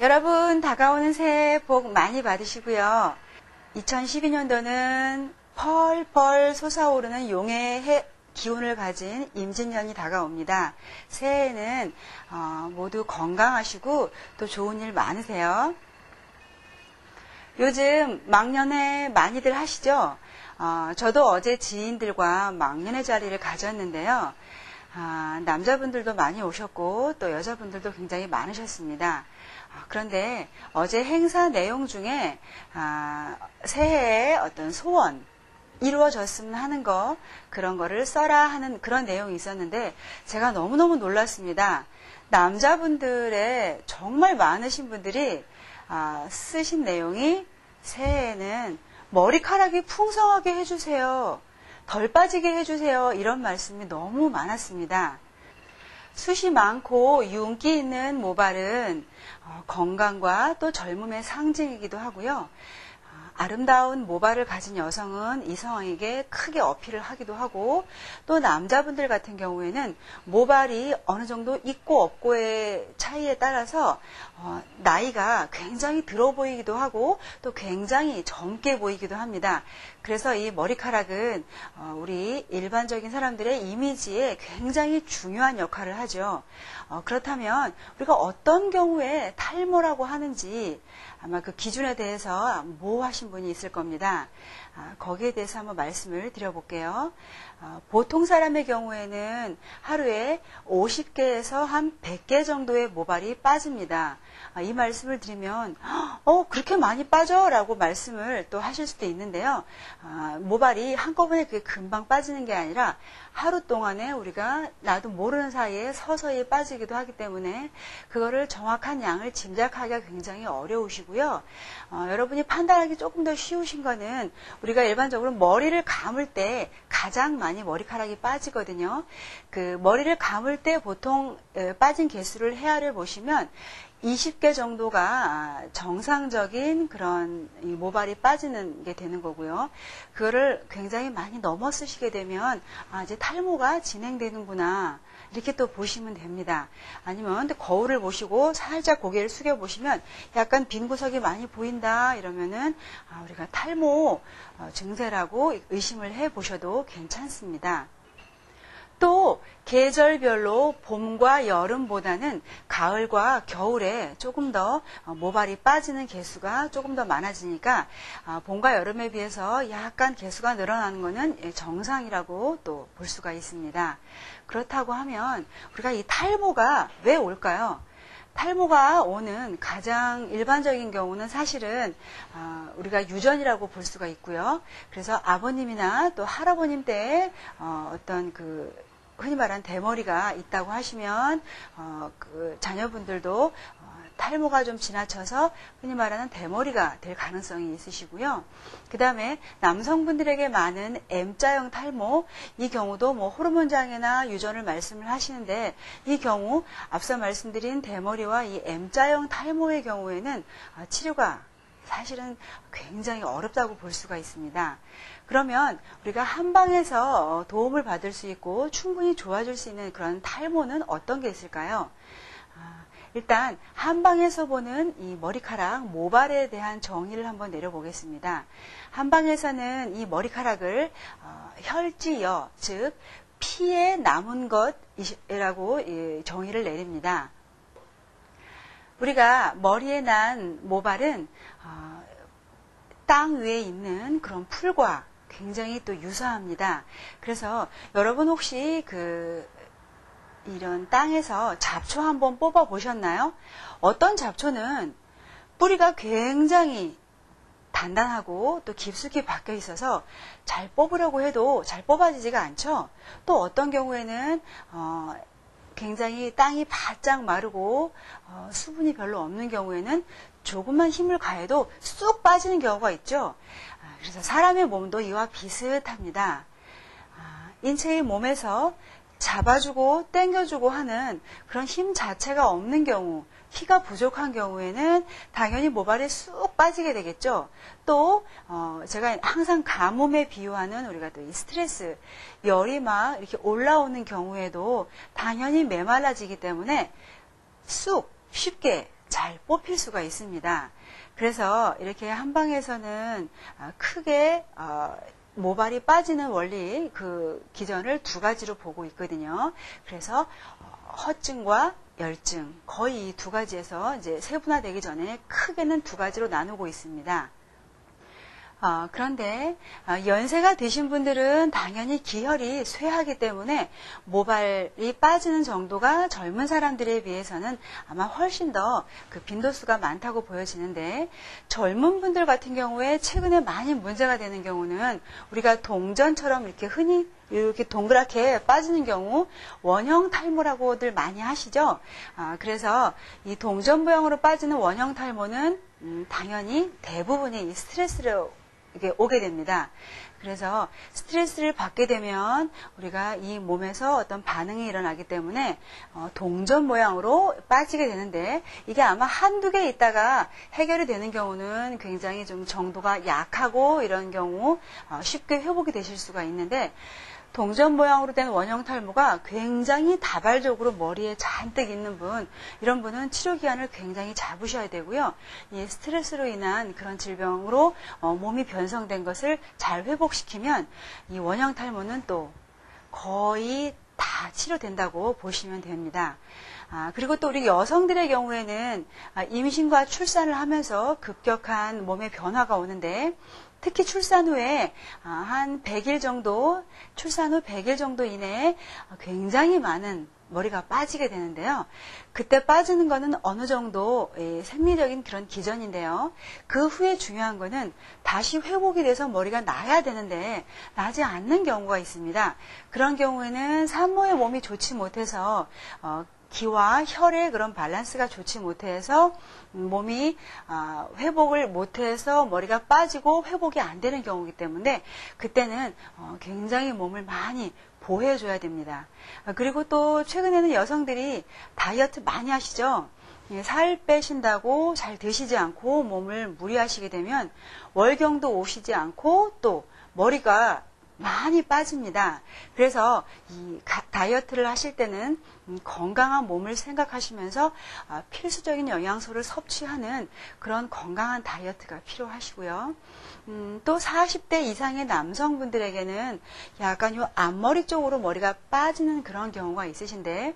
여러분 다가오는 새해 복 많이 받으시고요. 2012년도는 펄펄 솟아오르는 용의 기운을 가진 임진년이 다가옵니다. 새해에는 모두 건강하시고 또 좋은 일 많으세요. 요즘 막년회 많이들 하시죠? 저도 어제 지인들과 막년회 자리를 가졌는데요. 남자분들도 많이 오셨고 또 여자분들도 굉장히 많으셨습니다. 그런데 어제 행사 내용 중에 새해에 어떤 소원 이루어졌으면 하는 거, 그런 거를 써라 하는 그런 내용이 있었는데 제가 너무너무 놀랐습니다. 남자분들의 정말 많으신 분들이 쓰신 내용이 새해에는 머리카락이 풍성하게 해주세요, 덜 빠지게 해주세요, 이런 말씀이 너무 많았습니다. 숱이 많고 윤기 있는 모발은 건강과 또 젊음의 상징이기도 하고요. 아름다운 모발을 가진 여성은 이성에게 크게 어필을 하기도 하고, 또 남자분들 같은 경우에는 모발이 어느 정도 있고 없고의 차이에 따라서 나이가 굉장히 들어 보이기도 하고 또 굉장히 젊게 보이기도 합니다. 그래서 이 머리카락은 우리 일반적인 사람들의 이미지에 굉장히 중요한 역할을 하죠. 그렇다면 우리가 어떤 경우에 탈모라고 하는지 아마 그 기준에 대해서 모호하신 분이 있을 겁니다. 거기에 대해서 한번 말씀을 드려볼게요. 보통 사람의 경우에는 하루에 50개에서 한 100개 정도의 모발이 빠집니다. 이 말씀을 드리면 그렇게 많이 빠져? 라고 말씀을 또 하실 수도 있는데요. 모발이 한꺼번에 그게 금방 빠지는 게 아니라 하루 동안에 우리가 나도 모르는 사이에 서서히 빠지기도 하기 때문에 그거를 정확한 양을 짐작하기가 굉장히 어려우시고요. 여러분이 판단하기 조금 더 쉬우신 거는 우리가 일반적으로 머리를 감을 때 가장 많이 머리카락이 빠지거든요. 그 머리를 감을 때 보통 빠진 개수를 헤아려 보시면 20개 정도가 정상적인 그런 모발이 빠지는 게 되는 거고요. 그거를 굉장히 많이 넘어 쓰시게 되면 이제 탈모가 진행되는구나, 이렇게 또 보시면 됩니다. 아니면 거울을 보시고 살짝 고개를 숙여 보시면 약간 빈 구석이 많이 보인다, 이러면은 우리가 탈모 증세라고 의심을 해 보셔도 괜찮습니다. 또 계절별로 봄과 여름보다는 가을과 겨울에 조금 더 모발이 빠지는 개수가 조금 더 많아지니까 봄과 여름에 비해서 약간 개수가 늘어나는 것은 정상이라고 또 볼 수가 있습니다. 그렇다고 하면 우리가 이 탈모가 왜 올까요? 탈모가 오는 가장 일반적인 경우는 사실은 우리가 유전이라고 볼 수가 있고요. 그래서 아버님이나 또 할아버님 때에 어떤 흔히 말하는 대머리가 있다고 하시면 그 자녀분들도 탈모가 좀 지나쳐서 흔히 말하는 대머리가 될 가능성이 있으시고요. 그 다음에 남성분들에게 많은 M자형 탈모, 이 경우도 호르몬 장애나 유전을 말씀을 하시는데, 이 경우 앞서 말씀드린 대머리와 이 M자형 탈모의 경우에는 치료가 사실은 굉장히 어렵다고 볼 수가 있습니다. 그러면 우리가 한방에서 도움을 받을 수 있고 충분히 좋아질 수 있는 그런 탈모는 어떤 게 있을까요? 일단 한방에서 보는 이 머리카락, 모발에 대한 정의를 한번 내려보겠습니다. 한방에서는 이 머리카락을 혈지여, 즉 피에 남은 것이라고 정의를 내립니다. 우리가 머리에 난 모발은 땅 위에 있는 그런 풀과 굉장히 또 유사합니다. 그래서 여러분 혹시 이런 땅에서 잡초 한번 뽑아 보셨나요? 어떤 잡초는 뿌리가 굉장히 단단하고 또 깊숙이 박혀 있어서 잘 뽑으려고 해도 잘 뽑아지지가 않죠. 또 어떤 경우에는 굉장히 땅이 바짝 마르고 수분이 별로 없는 경우에는 조금만 힘을 가해도 쑥 빠지는 경우가 있죠. 그래서 사람의 몸도 이와 비슷합니다. 인체의 몸에서 잡아주고 당겨주고 하는 그런 힘 자체가 없는 경우, 피가 부족한 경우에는 당연히 모발이 쑥 빠지게 되겠죠. 또 제가 항상 가뭄에 비유하는 우리가 또 이 스트레스, 열이 막 이렇게 올라오는 경우에도 당연히 메말라지기 때문에 쑥 쉽게 잘 뽑힐 수가 있습니다. 그래서 이렇게 한방에서는 크게 모발이 빠지는 원리 그 기전을 두 가지로 보고 있거든요. 그래서 허증과 열증 거의 이 두 가지에서 이제 세분화되기 전에 크게는 두 가지로 나누고 있습니다. 그런데 연세가 드신 분들은 당연히 기혈이 쇠하기 때문에 모발이 빠지는 정도가 젊은 사람들에 비해서는 아마 훨씬 더 그 빈도수가 많다고 보여지는데, 젊은 분들 같은 경우에 최근에 많이 문제가 되는 경우는 우리가 동전처럼 이렇게 흔히 이렇게 동그랗게 빠지는 경우 원형 탈모라고들 많이 하시죠. 그래서 이 동전 모양으로 빠지는 원형 탈모는 당연히 대부분이 이 스트레스로 이게 오게 됩니다. 그래서 스트레스를 받게 되면 우리가 이 몸에서 어떤 반응이 일어나기 때문에 동전 모양으로 빠지게 되는데, 이게 아마 한두 개 있다가 해결이 되는 경우는 굉장히 좀 정도가 약하고 이런 경우 쉽게 회복이 되실 수가 있는데, 동전 모양으로 된 원형 탈모가 굉장히 다발적으로 머리에 잔뜩 있는 분, 이런 분은 치료 기한을 굉장히 잡으셔야 되고요. 이 스트레스로 인한 그런 질병으로 몸이 변성된 것을 잘 회복시키면 이 원형 탈모는 또 거의 다 치료된다고 보시면 됩니다. 그리고 또 우리 여성들의 경우에는 임신과 출산을 하면서 급격한 몸의 변화가 오는데, 특히 출산 후에 한 100일 정도, 출산 후 100일 정도 이내에 굉장히 많은 머리가 빠지게 되는데요. 그때 빠지는 거는 어느 정도 생리적인 그런 기전인데요. 그 후에 중요한 거는 다시 회복이 돼서 머리가 나야 되는데 나지 않는 경우가 있습니다. 그런 경우에는 산모의 몸이 좋지 못해서 기와 혈의 그런 밸런스가 좋지 못해서 몸이 회복을 못해서 머리가 빠지고 회복이 안 되는 경우이기 때문에 그때는 굉장히 몸을 많이 보호해줘야 됩니다. 그리고 또 최근에는 여성들이 다이어트 많이 하시죠. 살 빼신다고 잘 드시지 않고 몸을 무리하시게 되면 월경도 오시지 않고 또 머리가 많이 빠집니다. 그래서 이 다이어트를 하실 때는 건강한 몸을 생각하시면서 필수적인 영양소를 섭취하는 그런 건강한 다이어트가 필요하시고요. 또 40대 이상의 남성분들에게는 약간 요 앞머리 쪽으로 머리가 빠지는 그런 경우가 있으신데,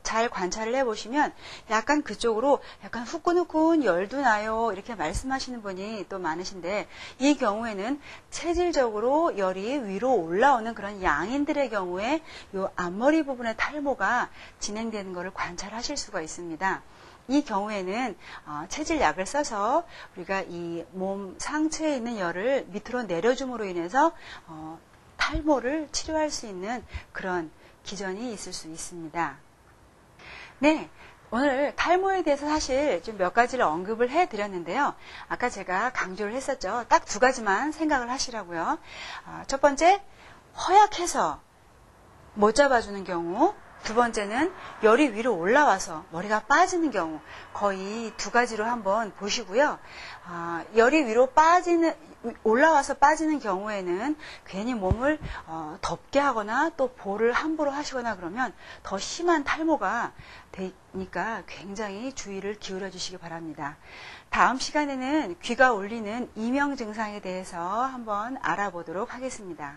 잘 관찰을 해보시면 약간 그쪽으로 약간 후끈후끈 열도 나요 이렇게 말씀하시는 분이 또 많으신데, 이 경우에는 체질적으로 열이 위로 올라오는 그런 양인들의 경우에 이 앞머리 부분의 탈모가 진행되는 것을 관찰하실 수가 있습니다. 이 경우에는 체질약을 써서 우리가 이 몸 상체에 있는 열을 밑으로 내려줌으로 인해서 탈모를 치료할 수 있는 그런 기전이 있을 수 있습니다. 네, 오늘 탈모에 대해서 사실 좀 몇 가지를 언급을 해드렸는데요. 아까 제가 강조를 했었죠. 딱 두 가지만 생각을 하시라고요. 첫 번째, 허약해서 못 잡아주는 경우, 두 번째는 열이 위로 올라와서 머리가 빠지는 경우, 거의 두 가지로 한번 보시고요. 열이 위로 올라와서 빠지는 경우에는 괜히 몸을 덥게 하거나 또 볼을 함부로 하시거나 그러면 더 심한 탈모가 되니까 굉장히 주의를 기울여 주시기 바랍니다. 다음 시간에는 귀가 울리는 이명 증상에 대해서 한번 알아보도록 하겠습니다.